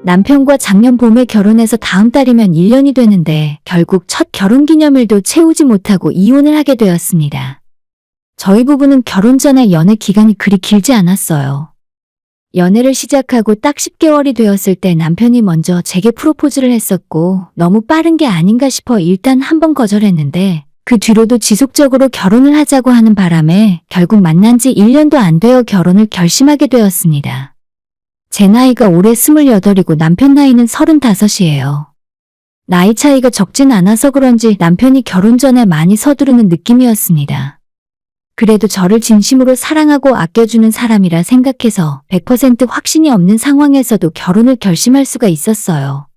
남편과 작년 봄에 결혼해서 다음 달이면 1년이 되는데 결국 첫 결혼기념일도 채우지 못하고 이혼을 하게 되었습니다. 저희 부부는 결혼 전에 연애 기간이 그리 길지 않았어요. 연애를 시작하고 딱 10개월이 되었을 때 남편이 먼저 제게 프로포즈를 했었고 너무 빠른 게 아닌가 싶어 일단 한번 거절했는데 그 뒤로도 지속적으로 결혼을 하자고 하는 바람에 결국 만난 지 1년도 안 되어 결혼을 결심하게 되었습니다. 제 나이가 올해 28이고 남편 나이는 35이에요. 나이 차이가 적진 않아서 그런지 남편이 결혼 전에 많이 서두르는 느낌이었습니다. 그래도 저를 진심으로 사랑하고 아껴주는 사람이라 생각해서 100% 확신이 없는 상황에서도 결혼을 결심할 수가 있었어요.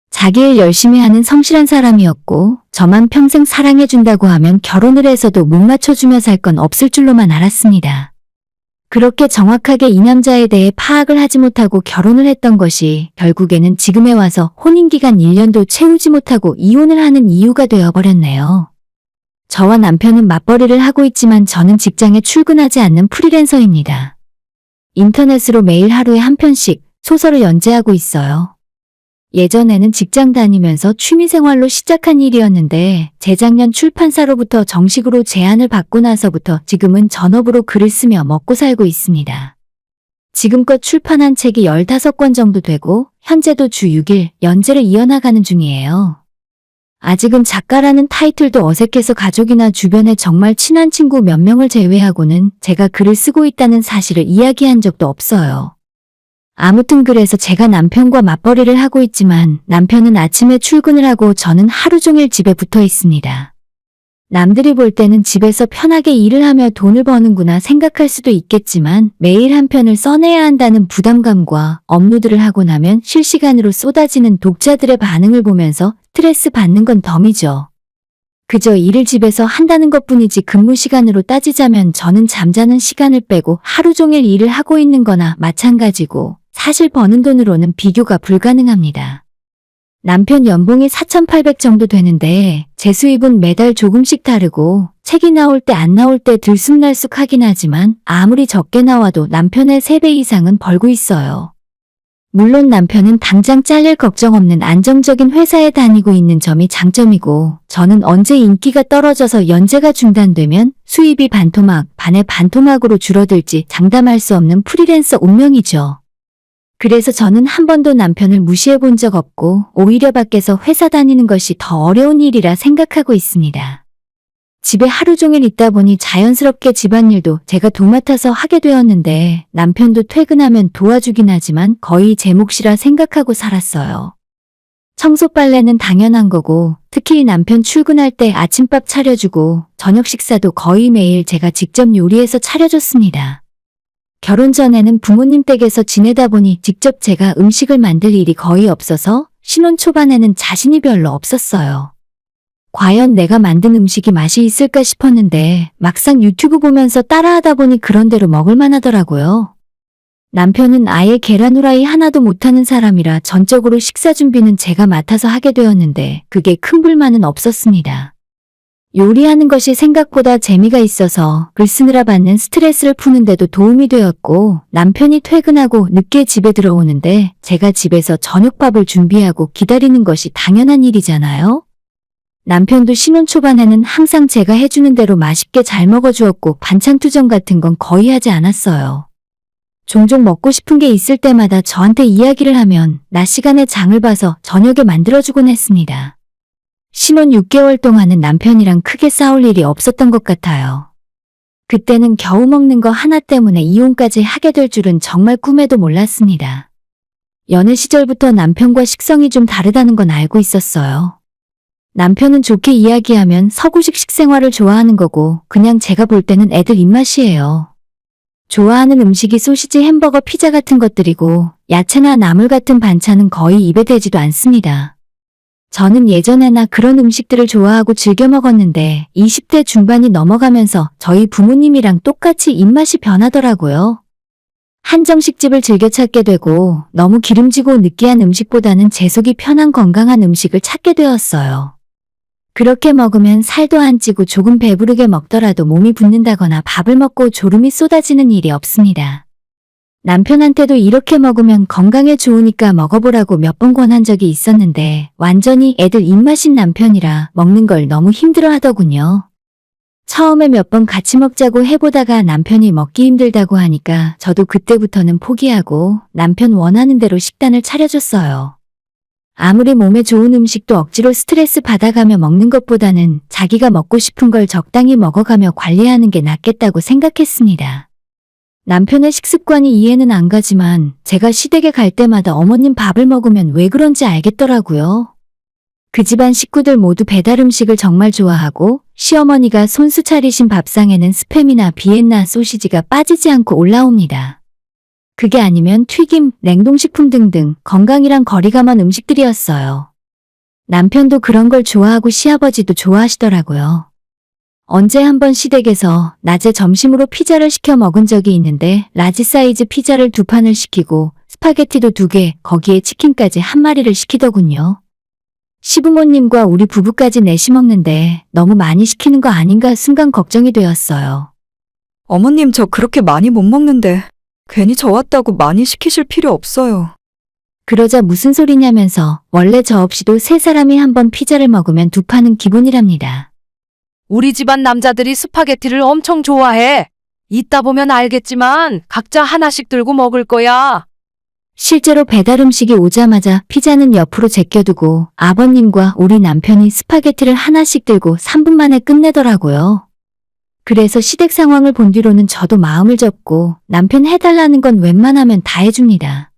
자기 일 열심히 하는 성실한 사람이었고 저만 평생 사랑해준다고 하면 결혼을 해서도 못 맞춰주며 살 건 없을 줄로만 알았습니다. 그렇게 정확하게 이 남자에 대해 파악을 하지 못하고 결혼을 했던 것이 결국에는 지금에 와서 혼인기간 1년도 채우지 못하고 이혼을 하는 이유가 되어버렸네요. 저와 남편은 맞벌이를 하고 있지만 저는 직장에 출근하지 않는 프리랜서입니다. 인터넷으로 매일 하루에 한 편씩 소설을 연재하고 있어요. 예전에는 직장 다니면서 취미생활로 시작한 일이었는데 재작년 출판사로부터 정식으로 제안을 받고 나서부터 지금은 전업으로 글을 쓰며 먹고 살고 있습니다. 지금껏 출판한 책이 15권 정도 되고 현재도 주 6일 연재를 이어나가는 중이에요. 아직은 작가라는 타이틀도 어색해서 가족이나 주변에 정말 친한 친구 몇 명을 제외하고는 제가 글을 쓰고 있다는 사실을 이야기한 적도 없어요. 아무튼 그래서 제가 남편과 맞벌이를 하고 있지만 남편은 아침에 출근을 하고 저는 하루 종일 집에 붙어 있습니다. 남들이 볼 때는 집에서 편하게 일을 하며 돈을 버는구나 생각할 수도 있겠지만 매일 한 편을 써내야 한다는 부담감과 업로드를 하고 나면 실시간으로 쏟아지는 독자들의 반응을 보면서 스트레스 받는 건 덤이죠. 그저 일을 집에서 한다는 것뿐이지 근무 시간으로 따지자면 저는 잠자는 시간을 빼고 하루 종일 일을 하고 있는 거나 마찬가지고 사실 버는 돈으로는 비교가 불가능합니다. 남편 연봉이 4,800 정도 되는데 제 수입은 매달 조금씩 다르고 책이 나올 때 안 나올 때 들쑥날쑥 하긴 하지만 아무리 적게 나와도 남편의 3배 이상은 벌고 있어요. 물론 남편은 당장 잘릴 걱정 없는 안정적인 회사에 다니고 있는 점이 장점이고 저는 언제 인기가 떨어져서 연재가 중단되면 수입이 반토막 반의 반토막으로 줄어들지 장담할 수 없는 프리랜서 운명이죠. 그래서 저는 한 번도 남편을 무시해 본 적 없고 오히려 밖에서 회사 다니는 것이 더 어려운 일이라 생각하고 있습니다. 집에 하루 종일 있다 보니 자연스럽게 집안일도 제가 도맡아서 하게 되었는데 남편도 퇴근하면 도와주긴 하지만 거의 제 몫이라 생각하고 살았어요. 청소 빨래는 당연한 거고 특히 남편 출근할 때 아침밥 차려주고 저녁 식사도 거의 매일 제가 직접 요리해서 차려줬습니다. 결혼 전에는 부모님 댁에서 지내다 보니 직접 제가 음식을 만들 일이 거의 없어서 신혼 초반에는 자신이 별로 없었어요. 과연 내가 만든 음식이 맛이 있을까 싶었는데 막상 유튜브 보면서 따라하다 보니 그런대로 먹을만 하더라고요. 남편은 아예 계란 후라이 하나도 못하는 사람이라 전적으로 식사 준비는 제가 맡아서 하게 되었는데 그게 큰 불만은 없었습니다. 요리하는 것이 생각보다 재미가 있어서 글 쓰느라 받는 스트레스를 푸는데도 도움이 되었고 남편이 퇴근하고 늦게 집에 들어오는데 제가 집에서 저녁밥을 준비하고 기다리는 것이 당연한 일이잖아요. 남편도 신혼 초반에는 항상 제가 해주는 대로 맛있게 잘 먹어주었고 반찬 투정 같은 건 거의 하지 않았어요. 종종 먹고 싶은 게 있을 때마다 저한테 이야기를 하면 낮 시간에 장을 봐서 저녁에 만들어주곤 했습니다. 신혼 6개월 동안은 남편이랑 크게 싸울 일이 없었던 것 같아요. 그때는 겨우 먹는 거 하나 때문에 이혼까지 하게 될 줄은 정말 꿈에도 몰랐습니다. 연애 시절부터 남편과 식성이 좀 다르다는 건 알고 있었어요. 남편은 좋게 이야기하면 서구식 식생활을 좋아하는 거고 그냥 제가 볼 때는 애들 입맛이에요. 좋아하는 음식이 소시지, 햄버거, 피자 같은 것들이고 야채나 나물 같은 반찬은 거의 입에 대지도 않습니다. 저는 예전에나 그런 음식들을 좋아하고 즐겨 먹었는데 20대 중반이 넘어가면서 저희 부모님이랑 똑같이 입맛이 변하더라고요. 한정식집을 즐겨 찾게 되고 너무 기름지고 느끼한 음식보다는 제 속이 편한 건강한 음식을 찾게 되었어요. 그렇게 먹으면 살도 안 찌고 조금 배부르게 먹더라도 몸이 붓는다거나 밥을 먹고 졸음이 쏟아지는 일이 없습니다. 남편한테도 이렇게 먹으면 건강에 좋으니까 먹어보라고 몇 번 권한 적이 있었는데 완전히 애들 입맛인 남편이라 먹는 걸 너무 힘들어 하더군요. 처음에 몇 번 같이 먹자고 해보다가 남편이 먹기 힘들다고 하니까 저도 그때부터는 포기하고 남편 원하는 대로 식단을 차려줬어요. 아무리 몸에 좋은 음식도 억지로 스트레스 받아가며 먹는 것보다는 자기가 먹고 싶은 걸 적당히 먹어가며 관리하는 게 낫겠다고 생각했습니다. 남편의 식습관이 이해는 안 가지만 제가 시댁에 갈 때마다 어머님 밥을 먹으면 왜 그런지 알겠더라고요. 그 집안 식구들 모두 배달 음식을 정말 좋아하고 시어머니가 손수 차리신 밥상에는 스팸이나 비엔나 소시지가 빠지지 않고 올라옵니다. 그게 아니면 튀김, 냉동식품 등등 건강이랑 거리가 먼 음식들이었어요. 남편도 그런 걸 좋아하고 시아버지도 좋아하시더라고요. 언제 한번 시댁에서 낮에 점심으로 피자를 시켜 먹은 적이 있는데 라지 사이즈 피자를 2판을 시키고 스파게티도 2개, 거기에 치킨까지 1마리를 시키더군요. 시부모님과 우리 부부까지 넷이 먹는데 너무 많이 시키는 거 아닌가 순간 걱정이 되었어요. 어머님 저 그렇게 많이 못 먹는데 괜히 저 왔다고 많이 시키실 필요 없어요. 그러자 무슨 소리냐면서 원래 저 없이도 3사람이 한 번 피자를 먹으면 2판은 기본이랍니다. 우리 집안 남자들이 스파게티를 엄청 좋아해. 이따 보면 알겠지만 각자 하나씩 들고 먹을 거야. 실제로 배달 음식이 오자마자 피자는 옆으로 제껴두고 아버님과 우리 남편이 스파게티를 하나씩 들고 3분 만에 끝내더라고요. 그래서 시댁 상황을 본 뒤로는 저도 마음을 접고 남편 해달라는 건 웬만하면 다 해줍니다.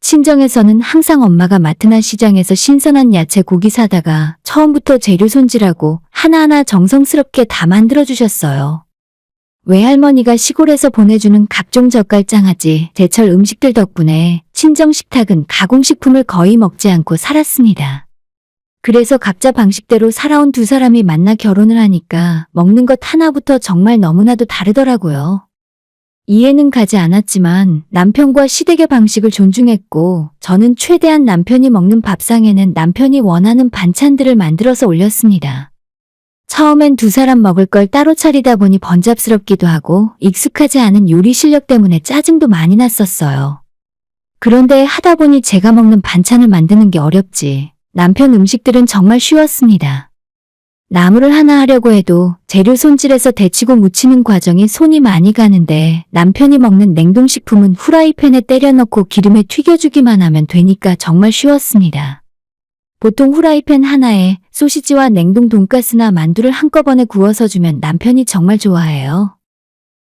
친정에서는 항상 엄마가 마트나 시장에서 신선한 야채 고기 사다가 처음부터 재료 손질하고 하나하나 정성스럽게 다 만들어주셨어요. 외할머니가 시골에서 보내주는 각종 젓갈장아찌, 제철 음식들 덕분에 친정 식탁은 가공식품을 거의 먹지 않고 살았습니다. 그래서 각자 방식대로 살아온 2사람이 만나 결혼을 하니까 먹는 것 하나부터 정말 너무나도 다르더라고요. 이해는 가지 않았지만 남편과 시댁의 방식을 존중했고 저는 최대한 남편이 먹는 밥상에는 남편이 원하는 반찬들을 만들어서 올렸습니다. 처음엔 2사람 먹을 걸 따로 차리다 보니 번잡스럽기도 하고 익숙하지 않은 요리 실력 때문에 짜증도 많이 났었어요. 그런데 하다 보니 제가 먹는 반찬을 만드는 게 어렵지 남편 음식들은 정말 쉬웠습니다. 나물을 하나 하려고 해도 재료 손질해서 데치고 무치는 과정이 손이 많이 가는데 남편이 먹는 냉동식품은 후라이팬에 때려 넣고 기름에 튀겨주기만 하면 되니까 정말 쉬웠습니다. 보통 후라이팬 하나에 소시지와 냉동 돈가스나 만두를 한꺼번에 구워서 주면 남편이 정말 좋아해요.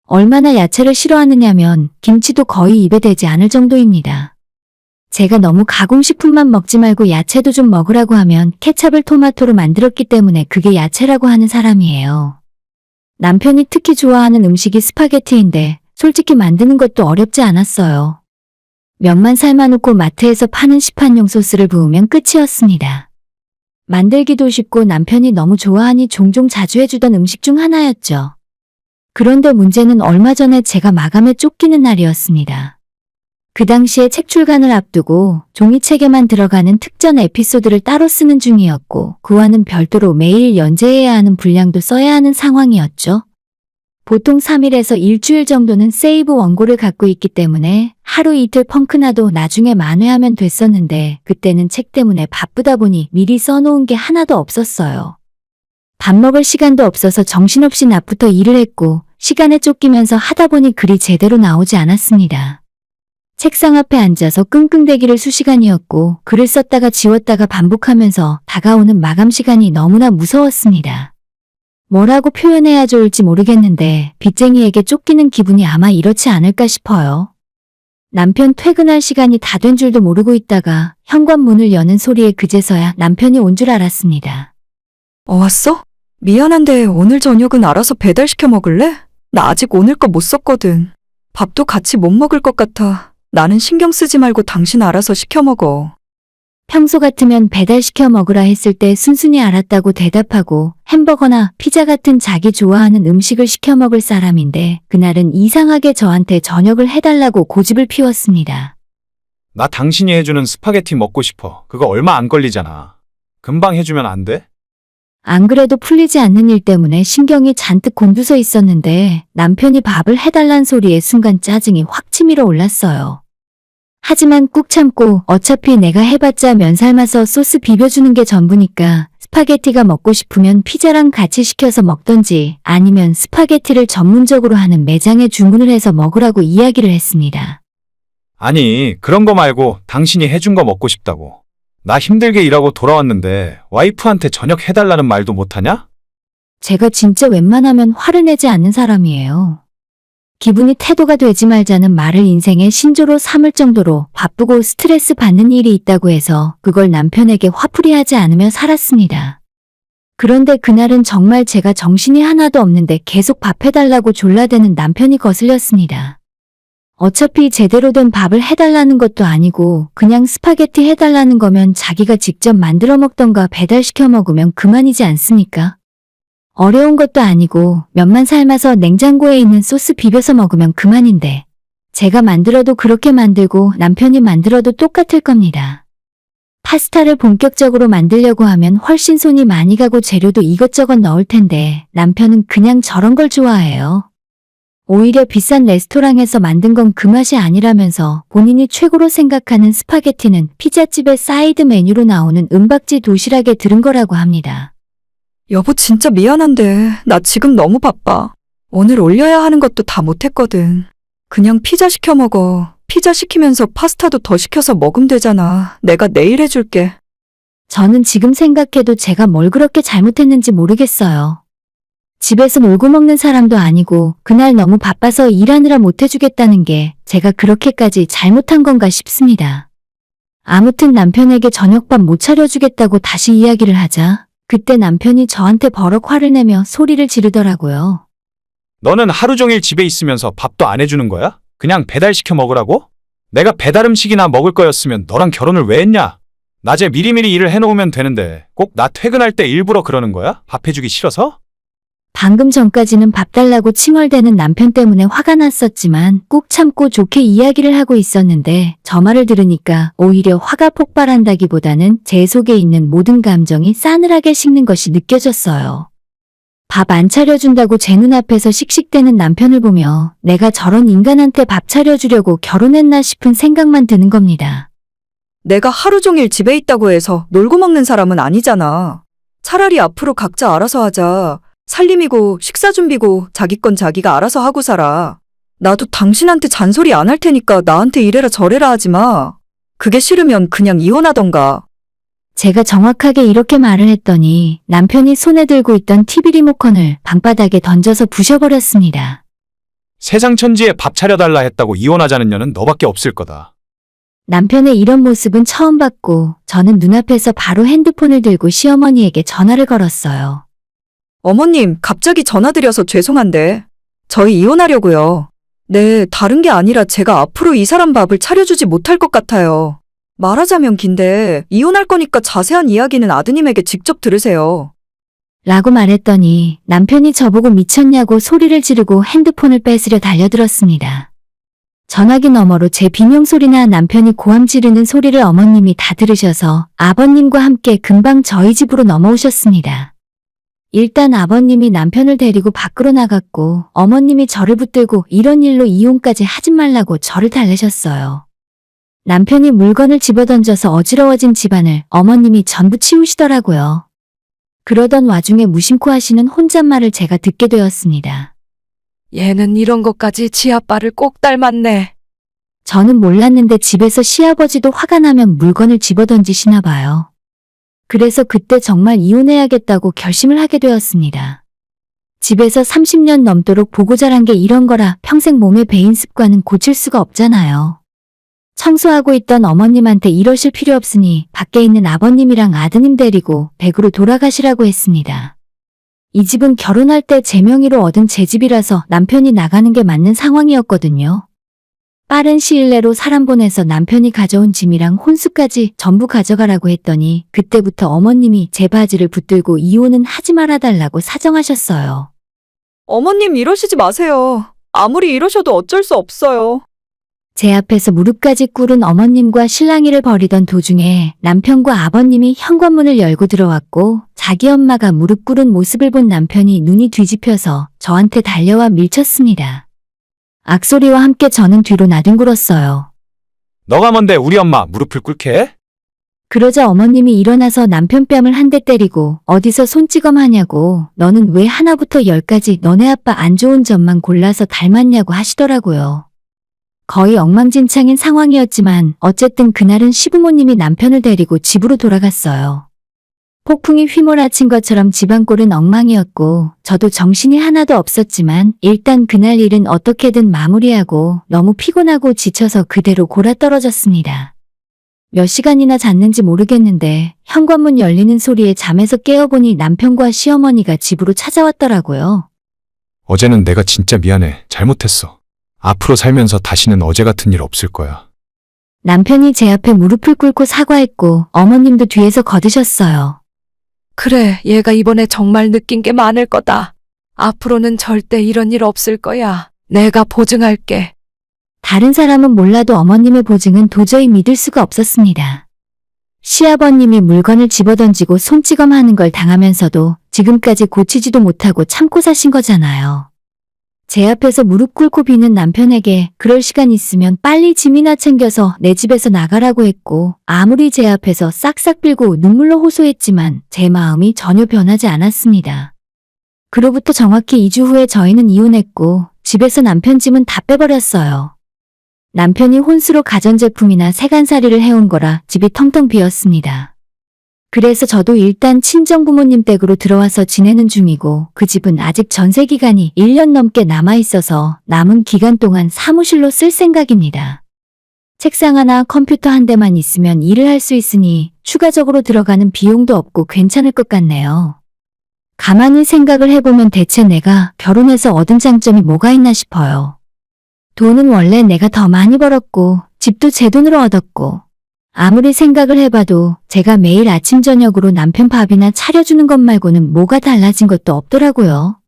얼마나 야채를 싫어하느냐면 김치도 거의 입에 대지 않을 정도입니다. 제가 너무 가공식품만 먹지 말고 야채도 좀 먹으라고 하면 케찹을 토마토로 만들었기 때문에 그게 야채라고 하는 사람이에요. 남편이 특히 좋아하는 음식이 스파게티인데 솔직히 만드는 것도 어렵지 않았어요. 면만 삶아놓고 마트에서 파는 시판용 소스를 부으면 끝이었습니다. 만들기도 쉽고 남편이 너무 좋아하니 종종 자주 해주던 음식 중 하나였죠. 그런데 문제는 얼마 전에 제가 마감에 쫓기는 날이었습니다. 그 당시에 책 출간을 앞두고 종이책에만 들어가는 특전 에피소드를 따로 쓰는 중이었고 그와는 별도로 매일 연재해야 하는 분량도 써야 하는 상황이었죠. 보통 3일에서 일주일 정도는 세이브 원고를 갖고 있기 때문에 하루 이틀 펑크나도 나중에 만회하면 됐었는데 그때는 책 때문에 바쁘다 보니 미리 써놓은 게 하나도 없었어요. 밥 먹을 시간도 없어서 정신없이 낮부터 일을 했고 시간에 쫓기면서 하다 보니 글이 제대로 나오지 않았습니다. 책상 앞에 앉아서 끙끙대기를 수시간이었고 글을 썼다가 지웠다가 반복하면서 다가오는 마감 시간이 너무나 무서웠습니다. 뭐라고 표현해야 좋을지 모르겠는데 빚쟁이에게 쫓기는 기분이 아마 이렇지 않을까 싶어요. 남편 퇴근할 시간이 다 된 줄도 모르고 있다가 현관문을 여는 소리에 그제서야 남편이 온 줄 알았습니다. 왔어? 미안한데 오늘 저녁은 알아서 배달시켜 먹을래? 나 아직 오늘 거 못 썼거든. 밥도 같이 못 먹을 것 같아. 나는 신경 쓰지 말고 당신 알아서 시켜 먹어. 평소 같으면 배달시켜 먹으라 했을 때 순순히 알았다고 대답하고 햄버거나 피자 같은 자기 좋아하는 음식을 시켜 먹을 사람인데 그날은 이상하게 저한테 저녁을 해달라고 고집을 피웠습니다. 나 당신이 해주는 스파게티 먹고 싶어. 그거 얼마 안 걸리잖아. 금방 해주면 안 돼? 안 그래도 풀리지 않는 일 때문에 신경이 잔뜩 곤두서 있었는데 남편이 밥을 해달란 소리에 순간 짜증이 확 치밀어 올랐어요. 하지만 꾹 참고 어차피 내가 해봤자 면 삶아서 소스 비벼주는 게 전부니까 스파게티가 먹고 싶으면 피자랑 같이 시켜서 먹던지 아니면 스파게티를 전문적으로 하는 매장에 주문을 해서 먹으라고 이야기를 했습니다. 아니, 그런 거 말고 당신이 해준 거 먹고 싶다고. 나 힘들게 일하고 돌아왔는데 와이프한테 저녁 해달라는 말도 못하냐? 제가 진짜 웬만하면 화를 내지 않는 사람이에요. 기분이 태도가 되지 말자는 말을 인생의 신조로 삼을 정도로 바쁘고 스트레스 받는 일이 있다고 해서 그걸 남편에게 화풀이하지 않으며 살았습니다. 그런데 그날은 정말 제가 정신이 하나도 없는데 계속 밥 해달라고 졸라대는 남편이 거슬렸습니다. 어차피 제대로 된 밥을 해달라는 것도 아니고 그냥 스파게티 해달라는 거면 자기가 직접 만들어 먹던가 배달시켜 먹으면 그만이지 않습니까? 어려운 것도 아니고 면만 삶아서 냉장고에 있는 소스 비벼서 먹으면 그만인데 제가 만들어도 그렇게 만들고 남편이 만들어도 똑같을 겁니다. 파스타를 본격적으로 만들려고 하면 훨씬 손이 많이 가고 재료도 이것저것 넣을 텐데 남편은 그냥 저런 걸 좋아해요. 오히려 비싼 레스토랑에서 만든 건 그 맛이 아니라면서 본인이 최고로 생각하는 스파게티는 피자집의 사이드 메뉴로 나오는 은박지 도시락에 들은 거라고 합니다. 여보 진짜 미안한데 나 지금 너무 바빠. 오늘 올려야 하는 것도 다 못했거든. 그냥 피자 시켜 먹어. 피자 시키면서 파스타도 더 시켜서 먹으면 되잖아. 내가 내일 해줄게. 저는 지금 생각해도 제가 뭘 그렇게 잘못했는지 모르겠어요. 집에서 놀고 먹는 사람도 아니고 그날 너무 바빠서 일하느라 못해주겠다는 게 제가 그렇게까지 잘못한 건가 싶습니다. 아무튼 남편에게 저녁밥 못 차려주겠다고 다시 이야기를 하자 그때 남편이 저한테 버럭 화를 내며 소리를 지르더라고요. 너는 하루 종일 집에 있으면서 밥도 안 해주는 거야? 그냥 배달시켜 먹으라고? 내가 배달 음식이나 먹을 거였으면 너랑 결혼을 왜 했냐? 낮에 미리미리 일을 해놓으면 되는데 꼭 나 퇴근할 때 일부러 그러는 거야? 밥 해주기 싫어서? 방금 전까지는 밥 달라고 칭얼대는 남편 때문에 화가 났었지만 꾹 참고 좋게 이야기를 하고 있었는데 저 말을 들으니까 오히려 화가 폭발한다기보다는 제 속에 있는 모든 감정이 싸늘하게 식는 것이 느껴졌어요. 밥 안 차려준다고 제 눈앞에서 씩씩대는 남편을 보며 내가 저런 인간한테 밥 차려주려고 결혼했나 싶은 생각만 드는 겁니다. 내가 하루 종일 집에 있다고 해서 놀고 먹는 사람은 아니잖아. 차라리 앞으로 각자 알아서 하자. 살림이고 식사 준비고 자기 건 자기가 알아서 하고 살아. 나도 당신한테 잔소리 안 할 테니까 나한테 이래라 저래라 하지 마. 그게 싫으면 그냥 이혼하던가. 제가 정확하게 이렇게 말을 했더니 남편이 손에 들고 있던 TV 리모컨을 방바닥에 던져서 부셔버렸습니다. 세상 천지에 밥 차려달라 했다고 이혼하자는 년은 너밖에 없을 거다. 남편의 이런 모습은 처음 봤고 저는 눈앞에서 바로 핸드폰을 들고 시어머니에게 전화를 걸었어요. 어머님, 갑자기 전화드려서 죄송한데 저희 이혼하려고요. 네, 다른 게 아니라 제가 앞으로 이 사람 밥을 차려주지 못할 것 같아요. 말하자면 긴데 이혼할 거니까 자세한 이야기는 아드님에게 직접 들으세요. 라고 말했더니 남편이 저보고 미쳤냐고 소리를 지르고 핸드폰을 뺏으려 달려들었습니다. 전화기 너머로 제 비명소리나 남편이 고함 지르는 소리를 어머님이 다 들으셔서 아버님과 함께 금방 저희 집으로 넘어오셨습니다. 일단 아버님이 남편을 데리고 밖으로 나갔고 어머님이 저를 붙들고 이런 일로 이혼까지 하지 말라고 저를 달래셨어요. 남편이 물건을 집어던져서 어지러워진 집안을 어머님이 전부 치우시더라고요. 그러던 와중에 무심코 하시는 혼잣말을 제가 듣게 되었습니다. 얘는 이런 것까지 지아빠를 꼭 닮았네. 저는 몰랐는데 집에서 시아버지도 화가 나면 물건을 집어던지시나 봐요. 그래서 그때 정말 이혼해야겠다고 결심을 하게 되었습니다. 집에서 30년 넘도록 보고 자란 게 이런 거라 평생 몸에 배인 습관은 고칠 수가 없잖아요. 청소하고 있던 어머님한테 이러실 필요 없으니 밖에 있는 아버님이랑 아드님 데리고 댁으로 돌아가시라고 했습니다. 이 집은 결혼할 때 제 명의로 얻은 제 집이라서 남편이 나가는 게 맞는 상황이었거든요. 빠른 시일 내로 사람 보내서 남편이 가져온 짐이랑 혼수까지 전부 가져가라고 했더니 그때부터 어머님이 제 바지를 붙들고 이혼은 하지 말아달라고 사정하셨어요. 어머님 이러시지 마세요. 아무리 이러셔도 어쩔 수 없어요. 제 앞에서 무릎까지 꿇은 어머님과 실랑이를 벌이던 도중에 남편과 아버님이 현관문을 열고 들어왔고 자기 엄마가 무릎 꿇은 모습을 본 남편이 눈이 뒤집혀서 저한테 달려와 밀쳤습니다. 악소리와 함께 저는 뒤로 나뒹굴었어요. 너가 뭔데 우리 엄마 무릎을 꿇게 해? 그러자 어머님이 일어나서 남편 뺨을 한 대 때리고 어디서 손찌검하냐고 너는 왜 하나부터 열까지 너네 아빠 안 좋은 점만 골라서 닮았냐고 하시더라고요. 거의 엉망진창인 상황이었지만 어쨌든 그날은 시부모님이 남편을 데리고 집으로 돌아갔어요. 폭풍이 휘몰아친 것처럼 집안꼴은 엉망이었고 저도 정신이 하나도 없었지만 일단 그날 일은 어떻게든 마무리하고 너무 피곤하고 지쳐서 그대로 골아떨어졌습니다. 몇 시간이나 잤는지 모르겠는데 현관문 열리는 소리에 잠에서 깨어보니 남편과 시어머니가 집으로 찾아왔더라고요. 어제는 내가 진짜 미안해. 잘못했어. 앞으로 살면서 다시는 어제 같은 일 없을 거야. 남편이 제 앞에 무릎을 꿇고 사과했고 어머님도 뒤에서 거드셨어요. 그래, 얘가 이번에 정말 느낀 게 많을 거다. 앞으로는 절대 이런 일 없을 거야. 내가 보증할게. 다른 사람은 몰라도 어머님의 보증은 도저히 믿을 수가 없었습니다. 시아버님이 물건을 집어던지고 손찌검하는 걸 당하면서도 지금까지 고치지도 못하고 참고 사신 거잖아요. 제 앞에서 무릎 꿇고 비는 남편에게 그럴 시간 있으면 빨리 짐이나 챙겨서 내 집에서 나가라고 했고 아무리 제 앞에서 싹싹 빌고 눈물로 호소했지만 제 마음이 전혀 변하지 않았습니다. 그로부터 정확히 2주 후에 저희는 이혼했고 집에서 남편 짐은 다 빼버렸어요. 남편이 혼수로 가전제품이나 세간살이를 해온 거라 집이 텅텅 비었습니다. 그래서 저도 일단 친정부모님 댁으로 들어와서 지내는 중이고 그 집은 아직 전세 기간이 1년 넘게 남아있어서 남은 기간 동안 사무실로 쓸 생각입니다. 책상 하나 컴퓨터 한 대만 있으면 일을 할 수 있으니 추가적으로 들어가는 비용도 없고 괜찮을 것 같네요. 가만히 생각을 해보면 대체 내가 결혼해서 얻은 장점이 뭐가 있나 싶어요. 돈은 원래 내가 더 많이 벌었고 집도 제 돈으로 얻었고 아무리 생각을 해봐도 제가 매일 아침 저녁으로 남편 밥이나 차려주는 것 말고는 뭐가 달라진 것도 없더라고요.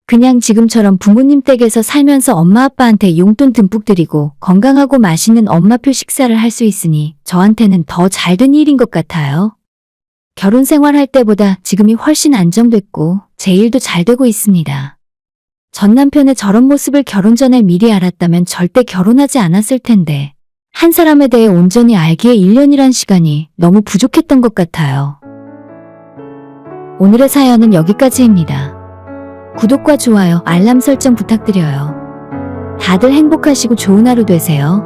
그냥 지금처럼 부모님 댁에서 살면서 엄마 아빠한테 용돈 듬뿍 드리고 건강하고 맛있는 엄마표 식사를 할 수 있으니 저한테는 더 잘된 일인 것 같아요. 결혼 생활할 때보다 지금이 훨씬 안정됐고 제 일도 잘 되고 있습니다. 전 남편의 저런 모습을 결혼 전에 미리 알았다면 절대 결혼하지 않았을 텐데 한 사람에 대해 온전히 알기에 1년이란 시간이 너무 부족했던 것 같아요. 오늘의 사연은 여기까지입니다. 구독과 좋아요, 알람 설정 부탁드려요. 다들 행복하시고 좋은 하루 되세요.